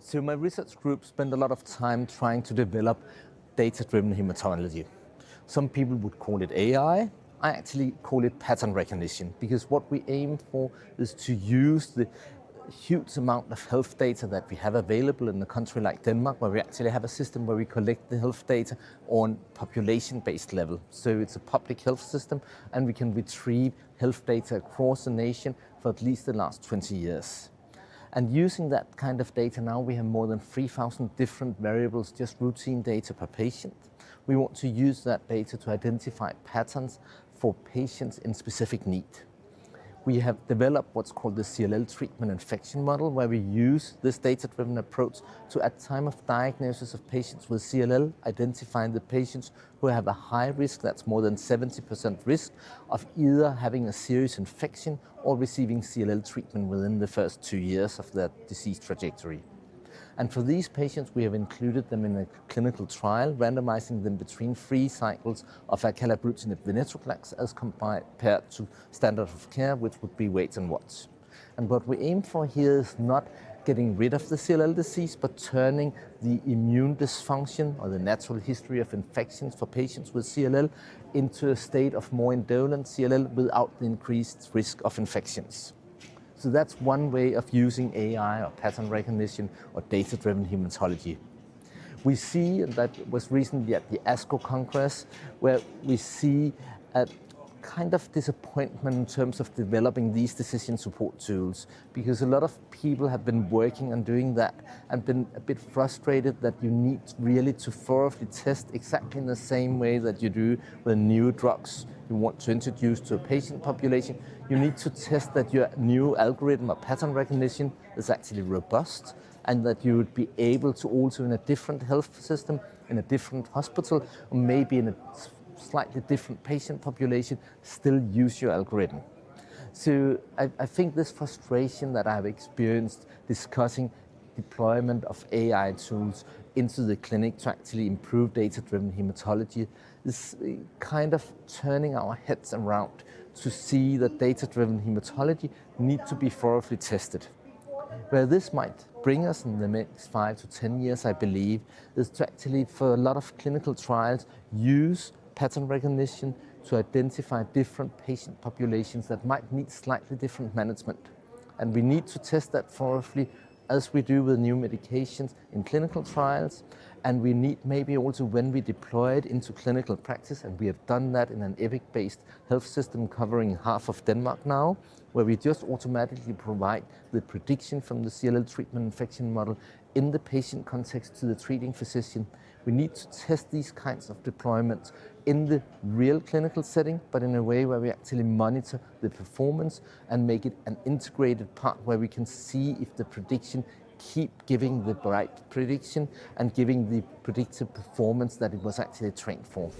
So my research group spent a lot of time trying to develop data-driven hematology. Some people would call it AI. I actually call it pattern recognition, because what we aim for is to use the huge amount of health data that we have available in a country like Denmark, where we actually have a system where we collect the health data on population-based level. So it's a public health system, and we can retrieve health data across the nation for at least the last 20 years. And using that kind of data now, we have more than 3,000 different variables, just routine data per patient. We want to use that data to identify patterns for patients in specific need. We have developed what's called the CLL treatment infection model, where we use this data-driven approach to, at time of diagnosis of patients with CLL, identify the patients who have a high risk, that's more than 70% risk, of either having a serious infection or receiving CLL treatment within the first 2 years of their disease trajectory. And for these patients, we have included them in a clinical trial, randomizing them between 3 cycles of acalabrutinib venetoclax as compared to standard of care, which would be wait and watch. And what we aim for here is not getting rid of the CLL disease, but turning the immune dysfunction or the natural history of infections for patients with CLL into a state of more indolent CLL without the increased risk of infections. So that's one way of using AI or pattern recognition or data-driven hematology. We see, and that was recently at the ASCO Congress, where we see a kind of disappointment in terms of developing these decision support tools, because a lot of people have been working on doing that and been a bit frustrated that you need really to thoroughly test exactly in the same way that you do with new drugs you want to introduce to a patient population. You need to test that your new algorithm or pattern recognition is actually robust, and that you would be able to also, in a different health system, in a different hospital, or maybe in a slightly different patient population, still use your algorithm. So I think this frustration that I've experienced discussing deployment of AI tools into the clinic to actually improve data-driven hematology is kind of turning our heads around to see that data-driven hematology need to be thoroughly tested. Where this might bring us in the next 5 to 10 years, I believe, is to actually, for a lot of clinical trials, use pattern recognition to identify different patient populations that might need slightly different management. And we need to test that thoroughly, as we do with new medications in clinical trials. And we need maybe also, when we deploy it into clinical practice, and we have done that in an Epic-based health system covering half of Denmark now, where we just automatically provide the prediction from the CLL treatment infection model in the patient context to the treating physician. We need to test these kinds of deployments in the real clinical setting, but in a way where we actually monitor the performance and make it an integrated part where we can see if the prediction keep giving the right prediction and giving the predictive performance that it was actually trained for.